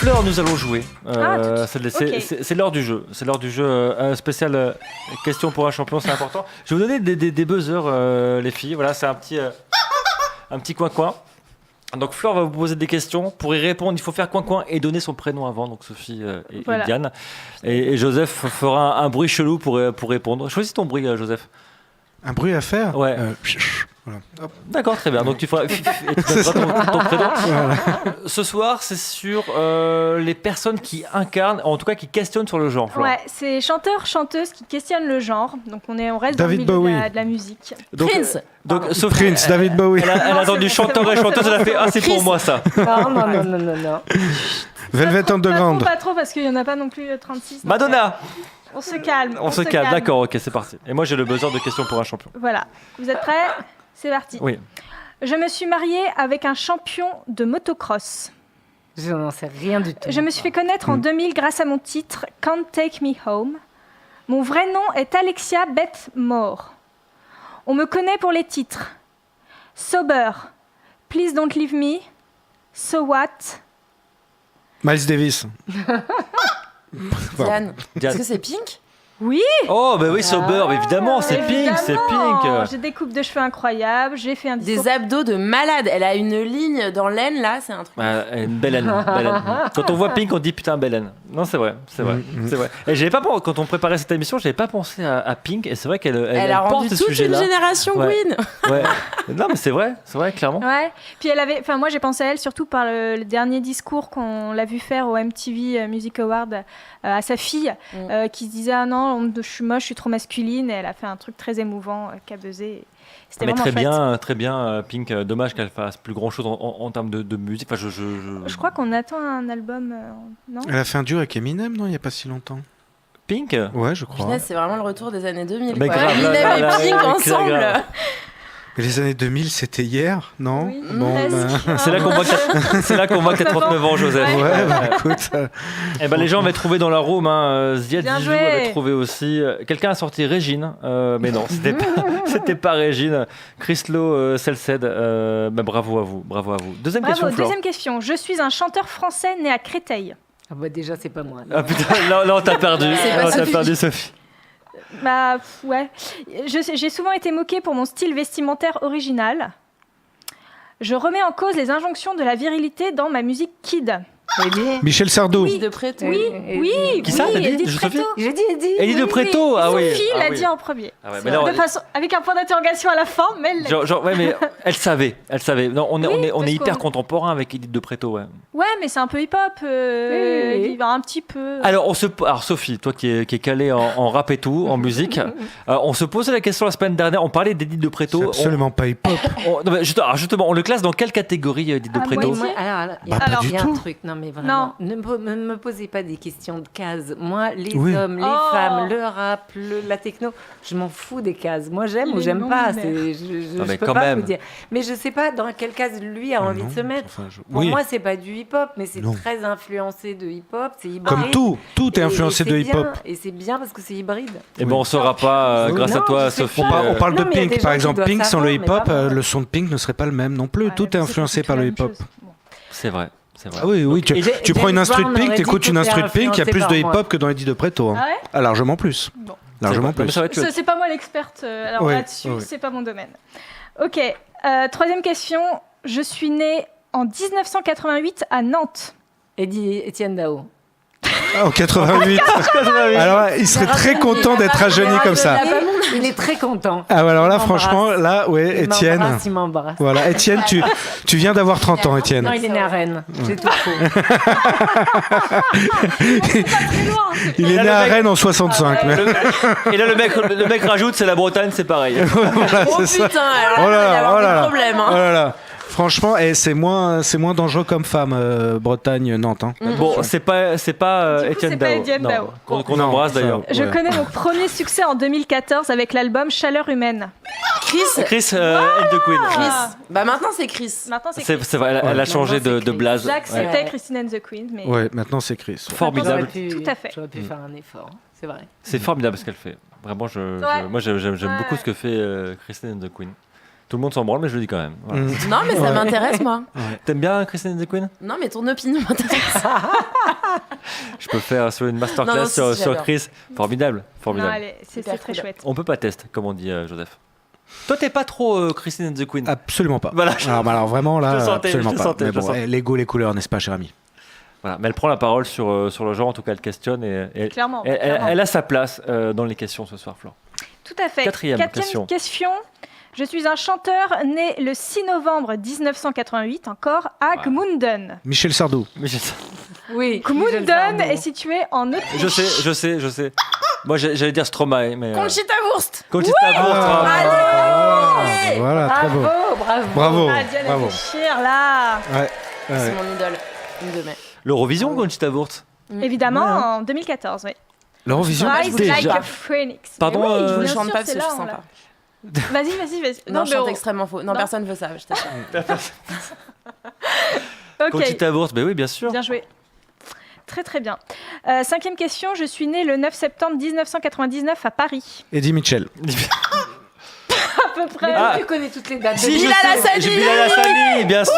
Fleur, nous allons jouer. Ok. C'est l'heure du jeu. C'est l'heure du jeu spécial question pour un champion, c'est important. Je vais vous donner des buzzers, les filles. Voilà, c'est un petit coin-coin. Donc Fleur va vous poser des questions. Pour y répondre, il faut faire coin-coin et donner son prénom avant. Donc Sophie et Diane. Et Joseph fera un bruit chelou pour répondre. Choisis ton bruit, Joseph. Un bruit à faire. Ouais. Voilà. Hop. D'accord, très bien. Donc tu feras et tu donneras ton prénom. Voilà. Ce soir, c'est sur les personnes qui incarnent, en tout cas qui questionnent sur le genre. Flore. Ouais, c'est chanteurs, chanteuses qui questionnent le genre. Donc on reste David dans le milieu Bowie. de la musique. Donc, Prince. Donc Sophie, Prince, David Bowie. Elle a entendu chanteur et chanteuse, elle a fait c'est pour moi ça. Non. Velvet Underground. Pas trop parce qu'il n'y en a pas non plus 36. donc, Madonna. On se calme. On se calme, d'accord, ok, c'est parti. Et moi j'ai le buzzer de questions pour un champion. Voilà. Vous êtes prêts? C'est parti. Oui. Je me suis mariée avec un champion de motocross. Je n'en sais rien du tout. Je me suis fait connaître en 2000 grâce à mon titre Can't Take Me Home. Mon vrai nom est Alexia Beth Moore. On me connaît pour les titres Sober, Please Don't Leave Me, So What. Miles Davis. Diane, Diane. est-ce que c'est Pink? Oui. Oh bah oui, Sober, évidemment, c'est Pink, c'est Évidemment. Pink. J'ai des coupes de cheveux incroyables, j'ai fait un discours. Des abdos de malade. Elle a une ligne dans l'aine là, c'est un truc. Une belle haine, belle haine. Quand on voit Pink, on dit putain belle haine. Non, c'est vrai, c'est vrai, c'est vrai. Et j'avais pas quand on préparait cette émission, j'avais pas pensé à Pink et c'est vrai qu'elle Elle a porte rendu ce toute une sujet-là. génération Ouais. Queen. Ouais. Non mais c'est vrai, clairement. Ouais. Puis moi j'ai pensé à elle surtout par le dernier discours qu'on l'a vu faire au MTV Music Award à sa fille qui se disait ah non, je suis moche, je suis trop masculine. Et elle a fait un truc très émouvant qui a buzzé. C'était Mais vraiment très bien, Pink. Dommage qu'elle fasse plus grand chose en termes de musique. Enfin, Je crois qu'on attend un album, non? Elle a fait un duo avec Eminem, non, il n'y a pas si longtemps. Pink. Ouais, je crois. Punaise, c'est vraiment le retour des années 2000. Mais quoi. grave, Eminem là, et Pink clair, ensemble. grave. Et les années 2000, c'était hier, non? Oui, Bon, presque. C'est là qu'on voit que t'as 39 ans, Joseph. Ouais, bah écoute. Eh ben, les gens avaient trouvé dans la room, Ziad Bien Zizou joué. avait trouvé aussi. Quelqu'un a sorti Régine, mais non, c'était pas Régine. Chris Lowe, Selced, bravo à vous. Deuxième Bravo. question, Flore. Deuxième question. Je suis un chanteur français né à Créteil. Ah bah déjà, c'est pas moi. Ah putain, là, t'as perdu. C'est pas T'as Sophie. perdu, Sophie. Bah ouais. J'ai souvent été moquée pour mon style vestimentaire original. Je remets en cause les injonctions de la virilité dans ma musique kid. Michel Sardou. Oui, de Préto. Qui ça, t'as dit Edith Sophie Préto. J'ai dit Eddie. Eddie de Préto, ah oui. Sophie Ah l'a oui. dit en premier. Ah ouais, mais là, De façon, avec un point d'interrogation à la fin, mais elle l'a dit. ouais, mais elle savait. Non, on est parce hyper qu'on- contemporain avec Edith de Préto, ouais. Ouais, mais c'est un peu hip-hop. Oui. Il va un petit peu. Alors Sophie, toi qui est calée en rap et tout, en musique, on se posait la question la semaine dernière. On parlait d'Edith de C'est Préto. absolument pas hip-hop. Non, mais justement, on le classe dans quelle catégorie, Edith de À Préto? moitié. Alors, il y Bah, a, pas du il y a un tout. truc. Non, mais vraiment. Non. Ne me posez pas des questions de cases. Moi, les Oui. hommes, les Oh. femmes, le rap, la techno, je m'en fous des cases. Moi, j'aime ou Les j'aime pas. non-binaires. Non, mais Je peux quand pas même. vous dire. Mais je sais pas dans quelle case lui a envie Non, de se mettre. enfin, Pour oui. moi, c'est pas du hip-hop, mais c'est Non. très influencé de hip-hop. C'est hybride. Comme tout est influencé Et de c'est hip-hop. bien, et c'est bien parce que c'est hybride. Eh ben, on saura pas grâce à Non, toi, je sais Sophie. pas. On parle Non, de mais il y a des Pink, gens par qui exemple. doivent Pink sans savoir, le mais hip-hop, pas moi. le son de Pink ne serait pas le même non plus. Ouais, Tout est c'est influencé par la le même hip-hop. chose. Bon. C'est vrai. Ah oui, Et tu prends une James instru de Brown Pink, aurait t'écoutes dit une que instru de t'es Pink, il y a plus de influencé par hip-hop que dans Eddie de Préto. Ah ouais Ah, largement plus. Bon. Largement C'est vrai. plus. Non, mais ça va, C'est pas moi l'experte. Alors Oui, là-dessus, oui. c'est pas mon domaine. Ok. Troisième question. Je suis née en 1988 à Nantes. Eddie Étienne Dao. Ah, en 88. Alors là, il serait très content d'être rajeuni comme ça. Il est très content. Ah, ouais, alors là, Il franchement, m'embrasse. là, ouais, Étienne. Il m'embrasse. Voilà, Étienne, tu viens d'avoir 30 ans, Étienne. Non, il est né à Rennes. J'ai tout faux. Très loin. Il est né à Rennes en 65. mais- Et là, le mec rajoute, c'est la Bretagne, c'est pareil. Voilà, Oh c'est ça. putain, alors Oh là, il va y là là, avoir oh là des là. problèmes. Oh Hein. là là. Franchement, c'est moins dangereux comme femme, Bretagne, Nantes. Hein. Bon, c'est pas Du coup, Étienne c'est pas Dao. Étienne Non, Dao. qu'on Non, embrasse ça- d'ailleurs. Je Ouais. connais mon premier succès en 2014 avec l'album Chaleur humaine. Chris. Chris and the Queen. Chris. Bah maintenant c'est Chris. Maintenant, c'est C'est vrai, elle a changé Maintenant, de c'est Chris. blaze. Jacques, Ouais. c'était Christine and the Queen, mais Ouais, maintenant c'est Chris. Formidable. Tout à fait. J'aurais pu faire un effort. C'est vrai. C'est formidable ce qu'elle fait. Vraiment, moi j'aime beaucoup ce que fait Christine and the Queen. Tout le monde s'en branle, mais je le dis quand même. Voilà. Non, mais ça m'intéresse, moi. T'aimes bien Christine and the Queen? Non, mais ton opinion m'intéresse. Je peux faire sur une masterclass Non, non, si, sur j'adore. Chris. Formidable, Non, formidable. allez, c'est Hyper très cool. chouette. On peut pas tester, comme on dit Joseph. Toi, t'es pas trop Christine and the Queen. Absolument pas. Voilà. Alors vraiment, là, Je le sentais, absolument je le pas. sentais, Mais je le bon, sentais. l'ego, les couleurs, n'est-ce pas, cher ami? Voilà. Mais elle prend la parole sur le genre, en tout cas, elle questionne et Clairement. elle a sa place dans les questions ce soir, Flore. Tout à fait. Quatrième question. Je suis un chanteur né le 6 novembre 1988, encore, à Ouais. Gmunden. Michel Sardou. Mais Oui. Gmunden est situé en Autriche. je sais. Moi, j'allais dire Stromae, mais... Conchita Wurst. Conchita Wurst. Voilà, très beau. Bravo. Ah, Diane, Bravo. réfléchir, là. Ouais, C'est ouais. mon idole. Une de mes. L'Eurovision, Conchita Wurst. Évidemment, Ouais, hein. en 2014, oui. L'Eurovision. Rise déjà. like a phoenix. Pardon, Mais oui, je Je vous le bien chante sûr, pas parce c'est que je là, suis on sympa. l'a- Vas-y. Non, je mais chante on- extrêmement faux. Non, Non. personne veut ça, je t'assure. Ok, Conchita Wurst, mais oui, bien sûr. bien joué. Très très bien. Cinquième question, je suis née le 9 septembre 1999 à Paris. Eddie Mitchell. À peu près. Ah. Tu connais toutes les dates. Si, je Bilal sais, Hassani. j'ai Bilal Hassani, bien sûr.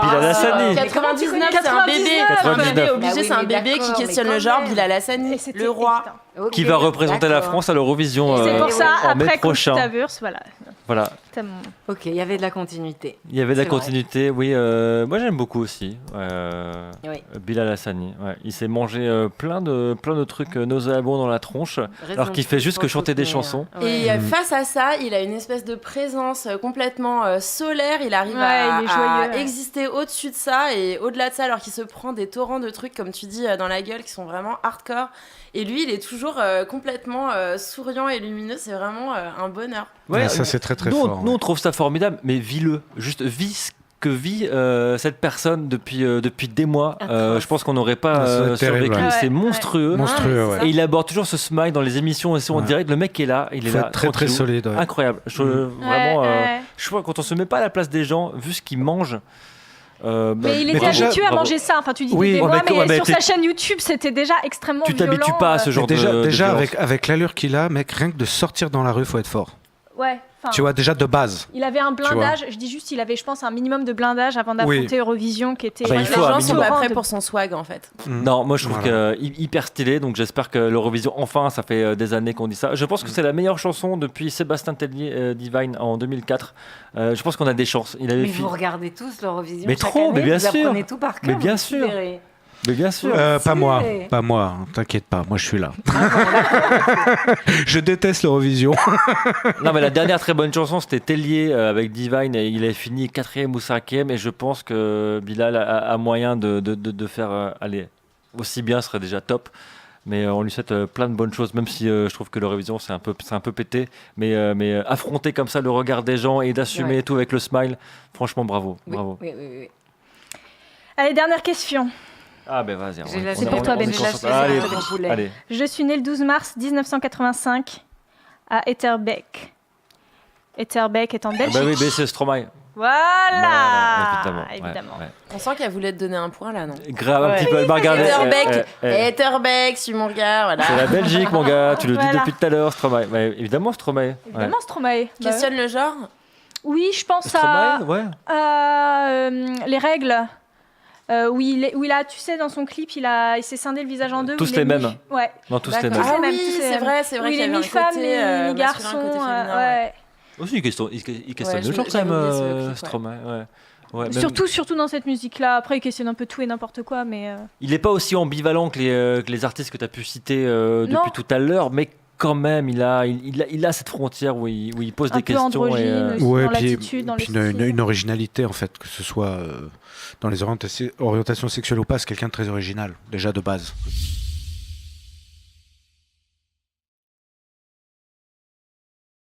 Bilal Hassani. 99, c'est un bébé. C'est un 99. bébé obligé, Bah oui, c'est un mais bébé qui d'accord, questionne mais le quand genre. même. Bilal Et Hassani, c'était le roi. évident. Qui va représenter la France à l'Eurovision C'est pour ça, en mai après prochain. Conchita Wurst, voilà. Voilà, C'est mon- Ok, il y avait de la continuité. il y avait de la C'est vrai. continuité. Oui, moi j'aime beaucoup aussi. Oui. Bilal Hassani. Ouais. Il s'est mangé plein de trucs nauséabonds dans la tronche, alors qu'il fait juste que chanter des chansons. Et face à ça, il a une espèce de présence complètement solaire. Il arrive Ouais, à, il est joyeux, à ouais. exister au-dessus de ça et au-delà de ça, alors qu'il se prend des torrents de trucs, comme tu dis, dans la gueule, qui sont vraiment hardcore. Et lui, il est toujours complètement souriant et lumineux. C'est vraiment un bonheur. Ouais, ça, c'est très, très nous, fort. Nous, on trouve ça formidable, mais vis-le. Juste vis ce que vit cette personne depuis des mois. Je pense qu'on n'aurait pas Ça doit être terrible, survécu. ouais. C'est Ouais, monstrueux. Monstrueux, Ah, ouais. Et il aborde toujours ce smile dans les émissions aussi en Ouais. direct. Le mec est là, il est Faut là. être très, très tranquillou. solide. Ouais. Incroyable. Vraiment, je vois quand on se met pas à la place des gens, vu ce qu'ils mangent. Mais il était déjà, habitué à bravo. manger ça. Enfin, tu dis Oui, des ouais, mois, mais- mais ouais, mais sur t'es- sa chaîne YouTube, c'était déjà extrêmement Tu violent. t'habitues pas à ce genre Mais déjà, de déjà violence. avec l'allure qu'il a, mec, rien que de sortir dans la rue, faut être fort. Ouais. enfin, Tu vois, déjà de base. il avait un blindage. Je dis juste, il avait, je pense, un minimum de blindage avant Oui. d'affronter Eurovision, qui était. Ah bah, il Les faut un gens sont minimum. pas prêts de- pour son swag, en fait. Non, moi je trouve Voilà. que hyper stylé, donc j'espère que l'Eurovision, enfin, ça fait des années qu'on dit ça. Je pense que c'est la meilleure chanson depuis Sébastien Tellier Divine en 2004. Je pense qu'on a des chances. Il avait Mais fi- vous regardez tous l'Eurovision. Mais chaque trop, année, mais bien vous sûr. apprenez tout par cœur. Mais bien vous sûr. verrez. Mais bien sûr. Pas moi, stylé. pas moi, t'inquiète pas, moi je suis là. Je déteste l'Eurovision. Non, mais la dernière très bonne chanson, c'était Tellier avec Divine, et il a fini 4e ou 5e, et je pense que Bilal a moyen de faire aller aussi bien, ce serait déjà top. Mais on lui souhaite plein de bonnes choses, même si je trouve que l'Eurovision c'est un peu pété. Mais affronter comme ça le regard des gens et d'assumer Ouais. tout avec le smile, franchement bravo. Oui, bravo. oui. Allez, dernière question. Ah ben vas-y. J'ai lâché- C'est pour toi, on est Ben. concentré. J'ai lâché Allez, ça, mon poulet. allez. Je suis née le 12 mars 1985 à Etterbeek. Etterbeek est en Ah Belgique. bah oui, mais c'est Stromae. Voilà, Évidemment. évidemment. Ouais. On sent qu'elle voulait te donner un point, là, non? Grave, un Ouais. petit peu. Elle m'a regardé. Etterbeek, suis mon regard, voilà. C'est la Belgique, mon gars. Tu le dis Voilà. depuis tout à l'heure, Stromae. Ouais, évidemment, Stromae. Évidemment, Stromae. Bah, Questionne le genre. oui, je pense Stromae, ouais. à les règles. Où il a, tu sais, dans son clip, il s'est scindé le visage en deux. Tous où il les est mêmes. Ouais. Non, tous les D'accord. mêmes. Ah, Ah même, oui, tous les c'est mêmes. vrai Où qu'il il y est avait un mi-femme, côté masculin, mi-garçon. côté féminin, ouais. Aussi, il questionne Ouais, le genre quand j'avais même, oublié ce clip, ouais. Stromae. Ouais. Ouais, même- Surtout dans cette musique-là. Après, il questionne un peu tout et n'importe quoi, mais. Il n'est pas aussi ambivalent que les artistes que tu as pu citer Non. depuis tout à l'heure, mais quand même, il a cette frontière où il pose Un des peu questions. androgyne aussi. Ouais, dans puis, l'attitude, dans le puis une style. originalité en fait, que ce soit dans les orientations sexuelles ou pas, c'est quelqu'un de très original, déjà de base.